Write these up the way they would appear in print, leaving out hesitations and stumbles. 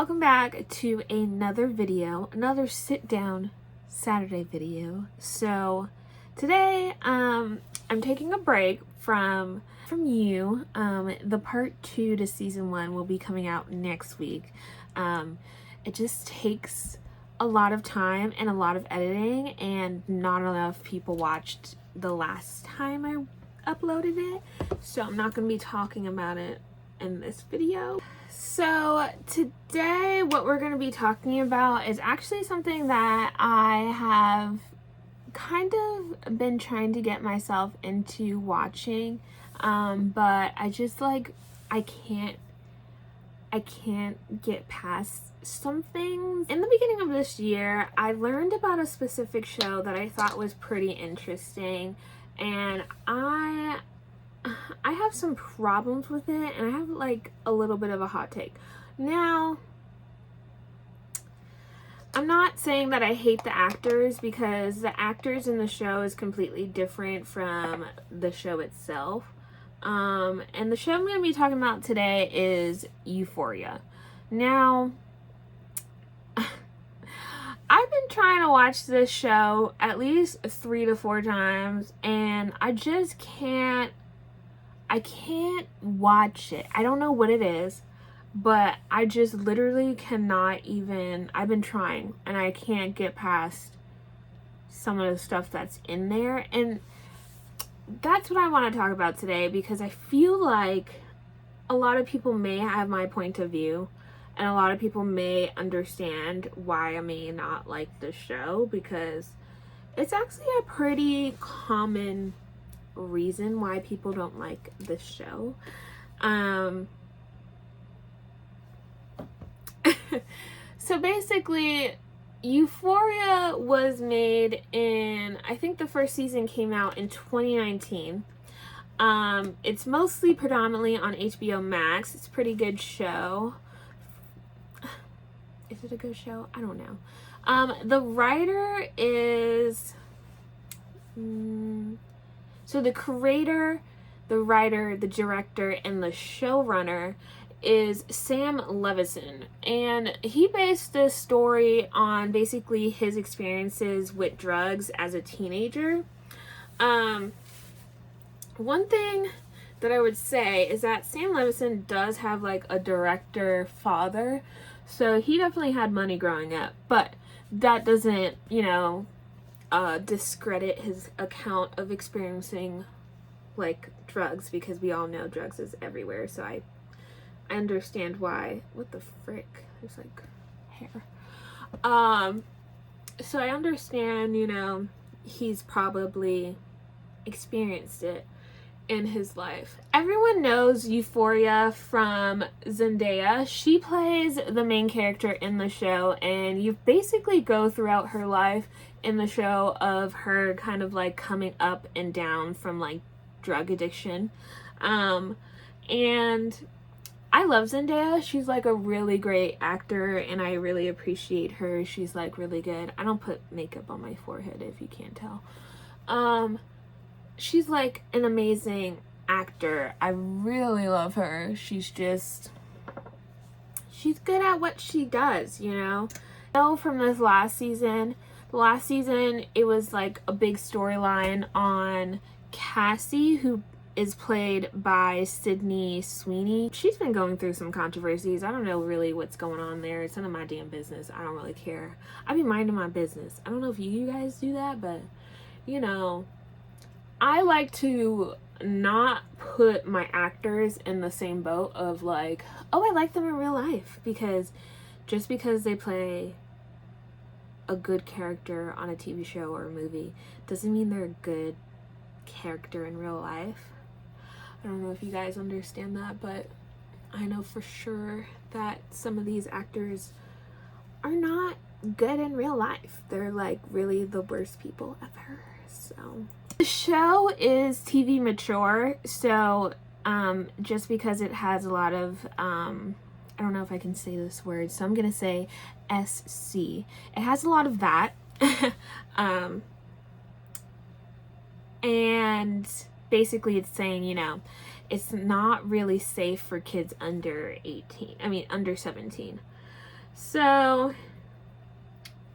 welcome back to another video, another sit down Saturday video. So today I'm taking a break from you. The part 2 to season 1 will be coming out next week. It just takes a lot of time and a lot of editing, and not enough people watched the last time I uploaded it, so I'm not going to be talking about it in this video. So today what we're going to be talking about is actually something that I have kind of been trying to get myself into watching, but I just I can't get past some things. In the beginning of this year, I learned about a specific show that I thought was pretty interesting, and I have some problems with it, and I have a little bit of a hot take. Now, I'm not saying that I hate the actors, because the actors in the show is completely different from the show itself. And the show I'm going to be talking about today is Euphoria. Now, I've been trying to watch this show at least 3 to 4 times, and I just can't watch it. I don't know what it is, but I just literally cannot even. I've been trying, and I can't get past some of the stuff that's in there, and that's what I want to talk about today, because I feel like a lot of people may have my point of view, and a lot of people may understand why I may not like the show, because it's actually a pretty common reason why people don't like this show. So basically, Euphoria was made in, I think the first season came out in 2019. It's mostly predominantly on HBO Max. It's a pretty good show. Is it a good show? I don't know. The writer is so the creator, the writer, the director, and the showrunner is Sam Levinson, and he based this story on basically his experiences with drugs as a teenager. One thing that I would say is that Sam Levinson does have a director father, so he definitely had money growing up, but that doesn't, discredit his account of experiencing drugs, because we all know drugs is everywhere. So I understand why. What the frick? There's hair. So I understand, he's probably experienced it in his life. Everyone knows Euphoria from Zendaya. She plays the main character in the show, and you basically go throughout her life in the show of her kind of coming up and down from drug addiction. And I love Zendaya. She's a really great actor, and I really appreciate her. She's really good. I don't put makeup on my forehead, if you can't tell. She's an amazing actor. I really love her. She's good at what she does, I know from this last season, it was a big storyline on Cassie, who is played by Sydney Sweeney. She's been going through some controversies. I don't know really what's going on there. It's none of my damn business. I don't really care. I be minding my business. I don't know if you guys do that, but I like to not put my actors in the same boat of oh, I like them in real life, because just because they play a good character on a TV show or a movie doesn't mean they're a good character in real life. I don't know if you guys understand that, but I know for sure that some of these actors are not good in real life. They're really the worst people ever. So the show is TV mature, so just because it has a lot of I don't know if I can say this word, so I'm gonna say SC. It has a lot of that. And basically it's saying, it's not really safe for kids under 17. So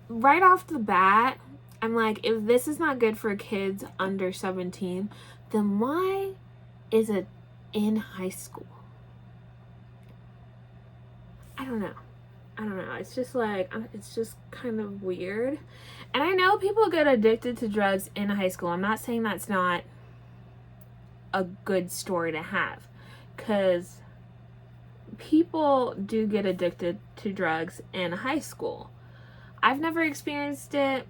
right off the bat, I'm like, if this is not good for kids under 17, then why is it in high school? I don't know. It's just like, it's just kind of weird. And I know people get addicted to drugs in high school. I'm not saying that's not a good story to have, because people do get addicted to drugs in high school. I've never experienced it.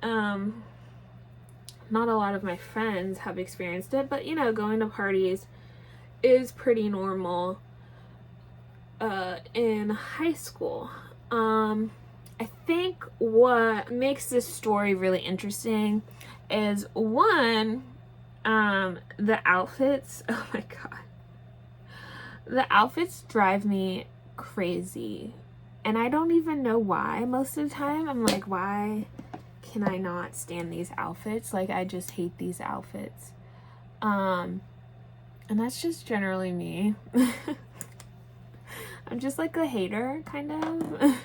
Not a lot of my friends have experienced it, but you know, going to parties is pretty normal in high school. I think what makes this story really interesting is one, the outfits. Oh my god. The outfits drive me crazy. And I don't even know why most of the time. I'm like, why can I not stand these outfits? Like, I just hate these outfits. And that's just generally me. I'm just like a hater, kind of.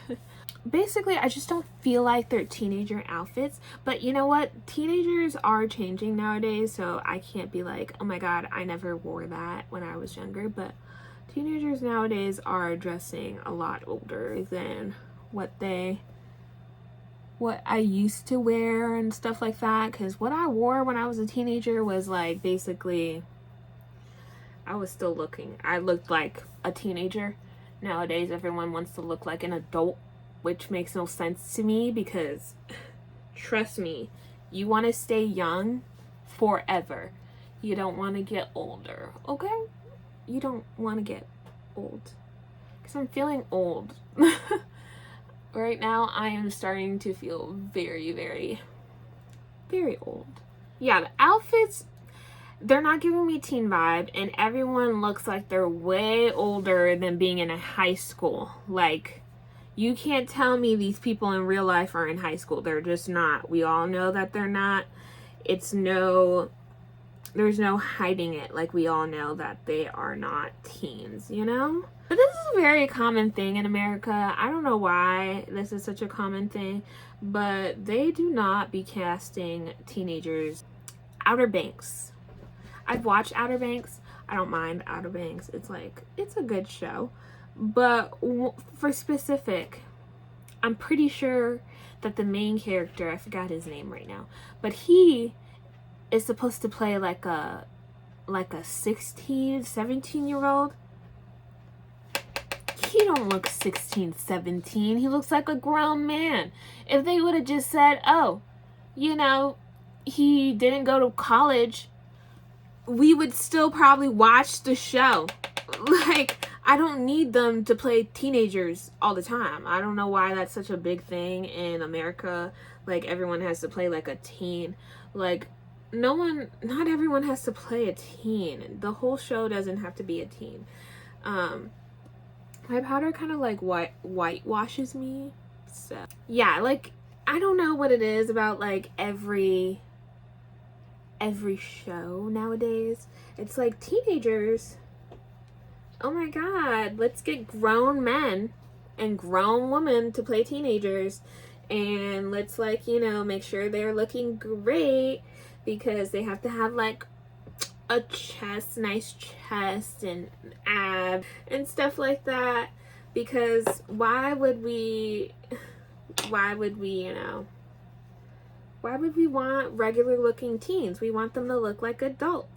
Basically, I just don't feel like they're teenager outfits. But you know what? Teenagers are changing nowadays, so I can't be like, oh my god, I never wore that when I was younger. But teenagers nowadays are dressing a lot older than what I used to wear and stuff like that. Because what I wore when I was a teenager was like, basically, I looked like a teenager. Nowadays, everyone wants to look like an adult, which makes no sense to me, because trust me, you want to stay young forever. You don't want to get older, okay? You don't want to get old. Because I'm feeling old. Right now, I am starting to feel very, very, very old. Yeah, the outfits, they're not giving me teen vibe, and everyone looks like they're way older than being in a high school. Like, you can't tell me these people in real life are in high school. They're just not. We all know that they're not. There's no hiding it. Like, we all know that they are not teens, you know? But this is a very common thing in America. I don't know why this is such a common thing, but they do not be casting teenagers. Outer Banks. I've watched Outer Banks. I don't mind Outer Banks. It's a good show. But for specific, I'm pretty sure that the main character, I forgot his name right now, but he is supposed to play like a 16, 17-year-old. He don't look 16, 17. He looks like a grown man. If they would have just said, oh, you know, he didn't go to college, we would still probably watch the show. Like, I don't need them to play teenagers all the time. I don't know why that's such a big thing in America. Like, everyone has to play like a teen. Like, not everyone has to play a teen. The whole show doesn't have to be a teen. My powder kind of like whitewashes me. So, yeah, like, I don't know what it is about like every show nowadays. It's like, teenagers, oh my god, let's get grown men and grown women to play teenagers, and let's, like, you know, make sure they're looking great, because they have to have like a nice chest and abs and stuff like that. Because why would we want regular looking teens? We want them to look like adults.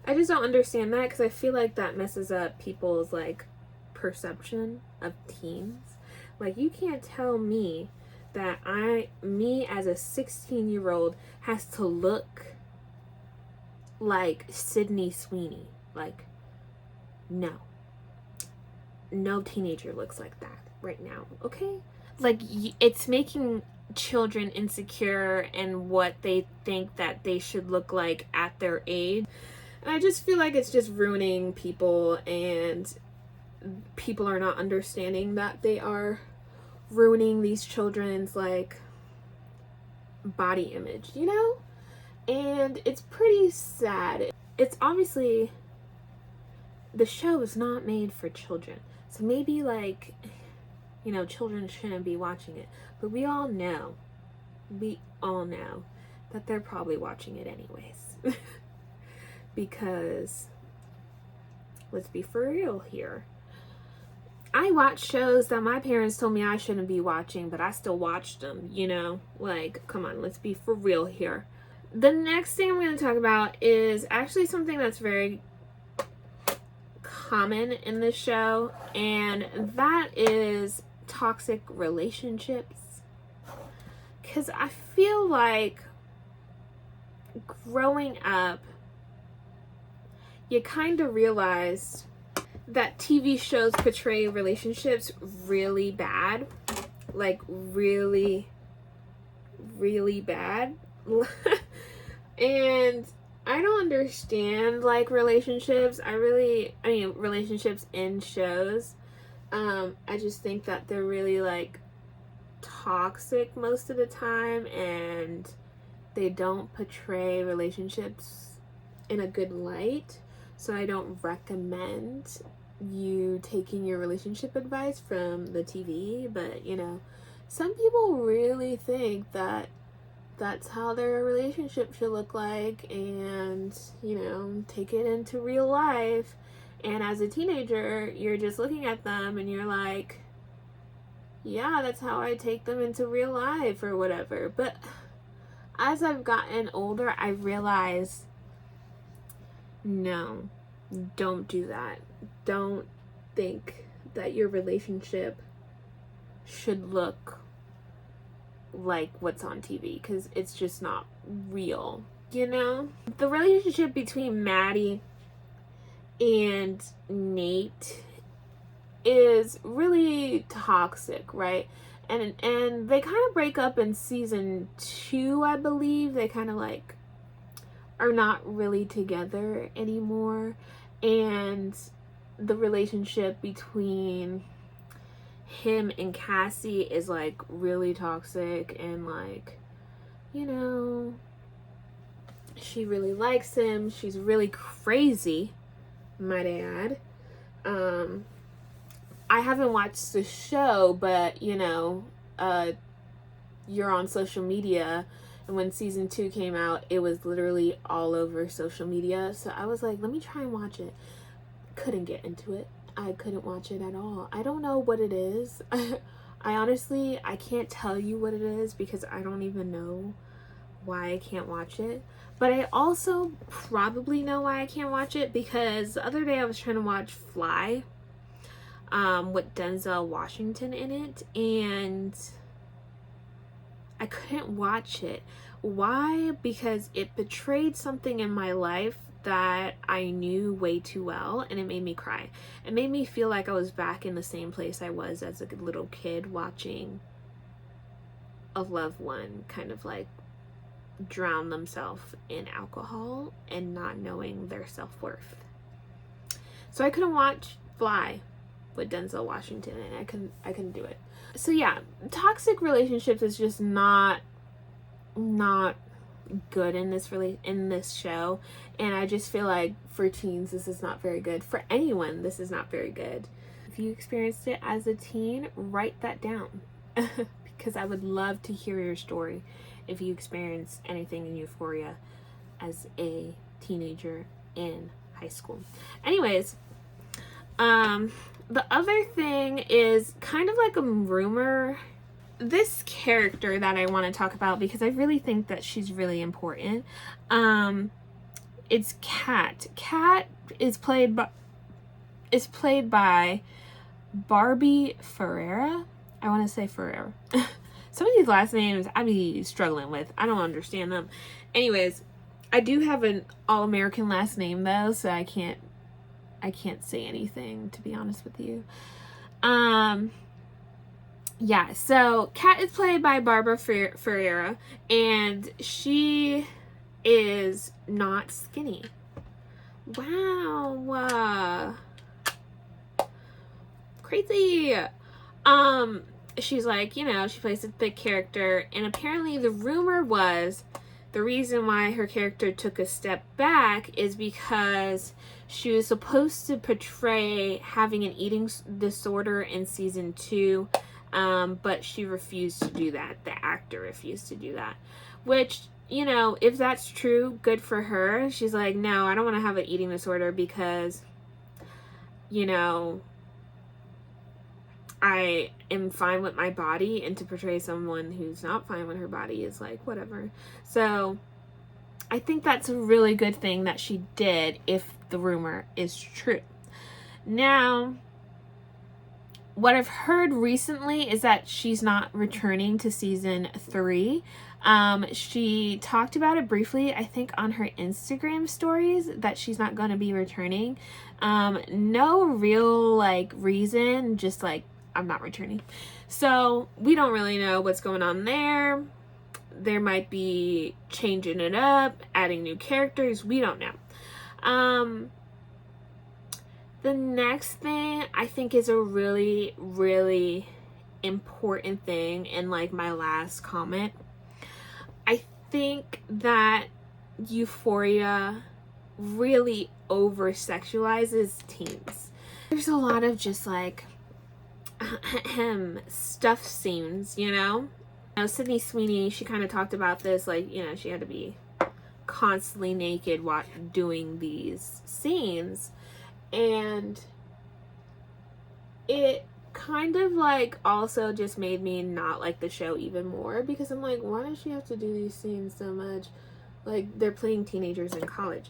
I just don't understand that, because I feel like that messes up people's like perception of teens. Like, you can't tell me that me as a 16-year-old has to look like Sydney Sweeney. Like, no teenager looks like that right now, okay? Like, it's making children insecure in what they think that they should look like at their age. And I just feel like it's just ruining people, and people are not understanding that they are ruining these children's like body image, you know? And it's pretty sad. It's obviously, the show is not made for children. So maybe, like, you know, children shouldn't be watching it. But we all know that they're probably watching it anyways. Because, let's be for real here. I watch shows that my parents told me I shouldn't be watching, but I still watched them, you know? Like, come on, let's be for real here. The next thing I'm going to talk about is actually something that's very common in this show, and that is toxic relationships. Because I feel like growing up, you kind of realized that TV shows portray relationships really bad. Like, really, really bad. And I don't understand, like, relationships. Relationships in shows. I just think that they're really, like, toxic most of the time, and they don't portray relationships in a good light. So I don't recommend you taking your relationship advice from the TV, but you know, some people really think that that's how their relationship should look like, and you know, take it into real life. And as a teenager, you're just looking at them and you're like, yeah, that's how I take them into real life or whatever. But as I've gotten older, I realize, no, don't do that. Don't think that your relationship should look like what's on TV, because it's just not real, you know? The relationship between Maddie and Nate is really toxic, right? And they kind of break up in season 2, I believe. They kind of like are not really together anymore, and the relationship between him and Cassie is like really toxic, and like, you know, she really likes him. She's really crazy, might I add. I haven't watched the show, but you know, you're on social media, and when season 2 came out, it was literally all over social media. So I was like, let me try and watch it. Couldn't get into it. I couldn't watch it at all. I don't know what it is. I can't tell you what it is, because I don't even know why I can't watch it. But I also probably know why I can't watch it, because the other day I was trying to watch Fly, with Denzel Washington in it, and I couldn't watch it. Why? Because it betrayed something in my life that I knew way too well, and it made me cry. It made me feel like I was back in the same place I was as a little kid, watching a loved one kind of like drown themselves in alcohol and not knowing their self-worth. So I couldn't watch Fly with Denzel Washington, and I couldn't do it. So yeah, toxic relationships is just not good in this show, and I just feel like for teens this is not very good. For anyone, this is not very good. If you experienced it as a teen, write that down because I would love to hear your story if you experienced anything in Euphoria as a teenager in high school. Anyways, the other thing is kind of like a rumor. This character that I want to talk about, because I really think that she's really important, it's Kat. Kat is played by Barbie Ferreira. I want to say Ferreira. Some of these last names I be struggling with. I don't understand them. Anyways, I do have an all-American last name though, so I can't say anything, to be honest with you. Yeah, so Kat is played by Barbara Ferreira, and she is not skinny. Wow. Crazy. She's like, you know, she plays a thick character, and apparently the rumor was the reason why her character took a step back is because she was supposed to portray having an eating disorder in season 2 but she refused to do that. The actor refused to do that, which, you know, if that's true, good for her. She's like, no, I don't want to have an eating disorder because, you know, I am fine with my body, and to portray someone who's not fine with her body is like, whatever. So I think that's a really good thing that she did, if the rumor is true. Now, what I've heard recently is that she's not returning to season 3. She talked about it briefly, I think, on her Instagram stories, that she's not going to be returning. No real, like, reason, just like, I'm not returning. So we don't really know what's going on there. There might be changing it up, adding new characters. We don't know. The next thing I think is a really, really important thing, and like my last comment, I think that Euphoria really over-sexualizes teens. There's a lot of just like stuff scenes, you know? Sydney Sweeney, she kind of talked about this, like, you know, she had to be constantly naked while doing these scenes. And it kind of like also just made me not like the show even more, because I'm like, why does she have to do these scenes so much? Like, they're playing teenagers in college.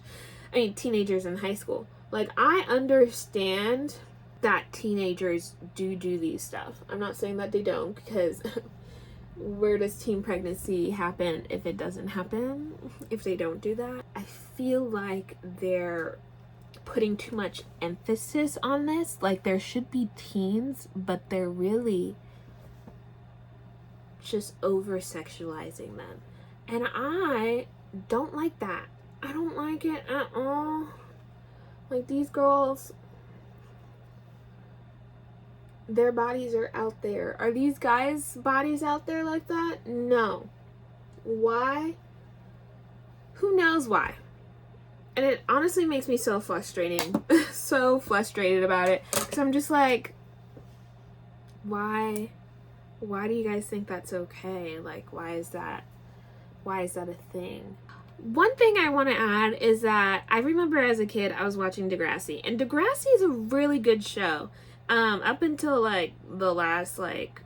I mean, teenagers in high school. Like, I understand that teenagers do these stuff. I'm not saying that they don't, because where does teen pregnancy happen if it doesn't happen? If they don't do that? I feel like they're putting too much emphasis on this. Like, there should be teens, but they're really just over-sexualizing them. And I don't like that. I don't like it at all. Like, these girls, their bodies are out there. Are these guys' bodies out there like that? No. Why? Who knows why? And it honestly makes me so frustrating. So frustrated about it. Because I'm just like, why do you guys think that's okay? Like, why is that a thing? One thing I want to add is that I remember as a kid I was watching Degrassi. And Degrassi is a really good show. Up until like the last, like,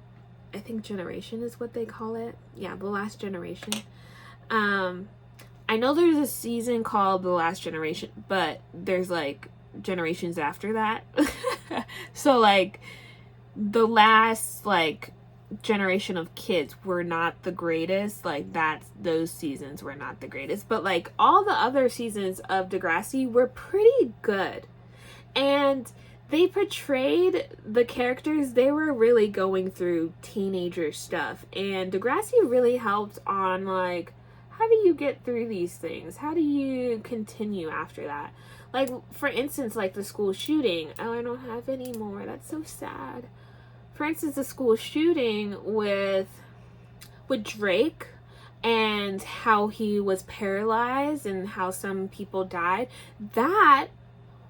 I think generation is what they call it. Yeah, the last generation. I know there's a season called The Last Generation, but there's like generations after that. So like the last like generation of kids were not the greatest. Like, those seasons were not the greatest, but like all the other seasons of Degrassi were pretty good. And they portrayed the characters, they were really going through teenager stuff. And Degrassi really helped on like, how do you get through these things? How do you continue after that? Like, for instance, like the school shooting. Oh, I don't have any more. That's so sad. For instance, the school shooting with Drake, and how he was paralyzed and how some people died. That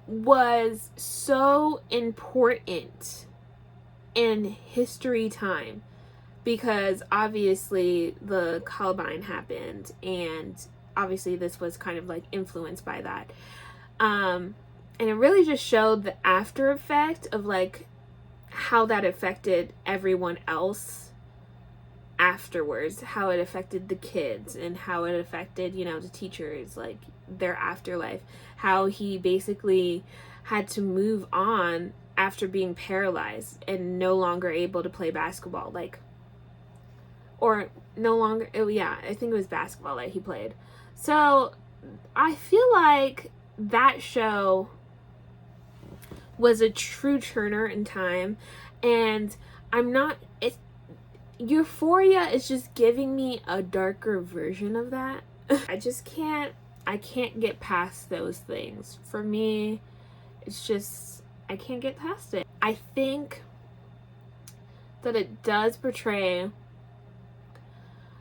was so important in history time, because obviously the Columbine happened, and obviously this was kind of like influenced by that. And it really just showed the after effect of like how that affected everyone else afterwards, how it affected the kids, and how it affected, you know, the teachers, like their afterlife, how he basically had to move on after being paralyzed and no longer able to play basketball, like, or no longer, oh yeah, I think it was basketball that he played. So I feel like that show was a true turner in time, and Euphoria is just giving me a darker version of that. I can't get past those things. For me, it's just, I can't get past it. I think that it does portray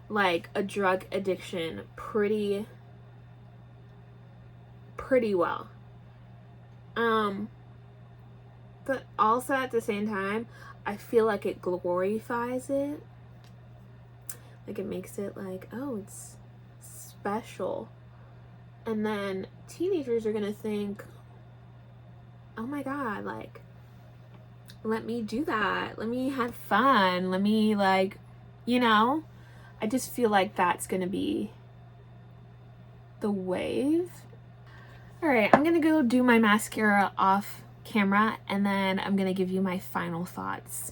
like a drug addiction pretty well. But also at the same time, I feel like it glorifies it. Like it makes it like, oh, it's special. And then teenagers are gonna think, oh my God, like, let me do that. Let me have fun. Let me, like, you know, I just feel like that's gonna be the wave. All right, I'm gonna go do my mascara off camera, and then I'm gonna give you my final thoughts.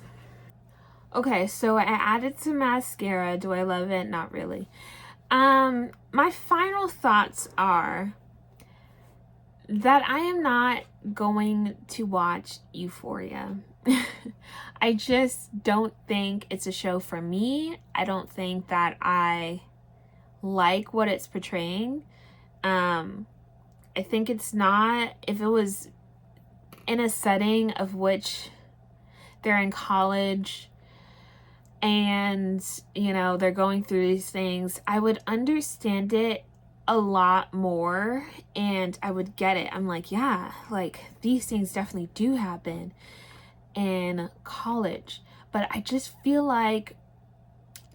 Okay, so I added some mascara. Do I love it? Not really. My final thoughts are that I am not going to watch Euphoria. I just don't think it's a show for me. I don't think that I like what it's portraying. I think it's not, if it was in a setting of which they're in college and, you know, they're going through these things, I would understand it a lot more and I would get it. I'm like, yeah, like these things definitely do happen in college. But I just feel like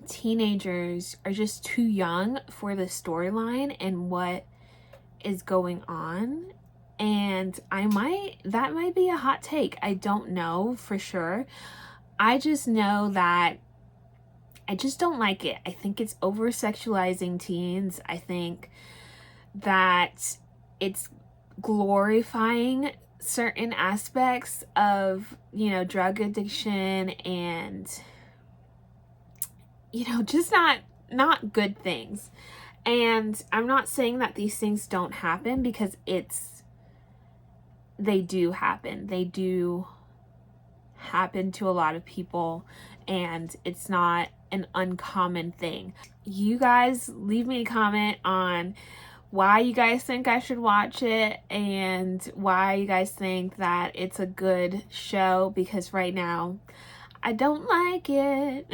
teenagers are just too young for the storyline and what is going on. And that might be a hot take. I don't know for sure. I just know that I just don't like it. I think it's over sexualizing teens. I think that it's glorifying certain aspects of, you know, drug addiction and, you know, just not good things. And I'm not saying that these things don't happen, because they do happen. They do happen to a lot of people, and it's not an uncommon thing. You guys leave me a comment on why you guys think I should watch it and why you guys think that it's a good show, because right now I don't like it.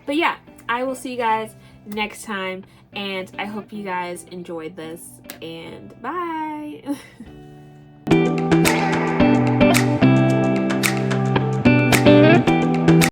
But yeah, I will see you guys next time, and I hope you guys enjoyed this, and bye.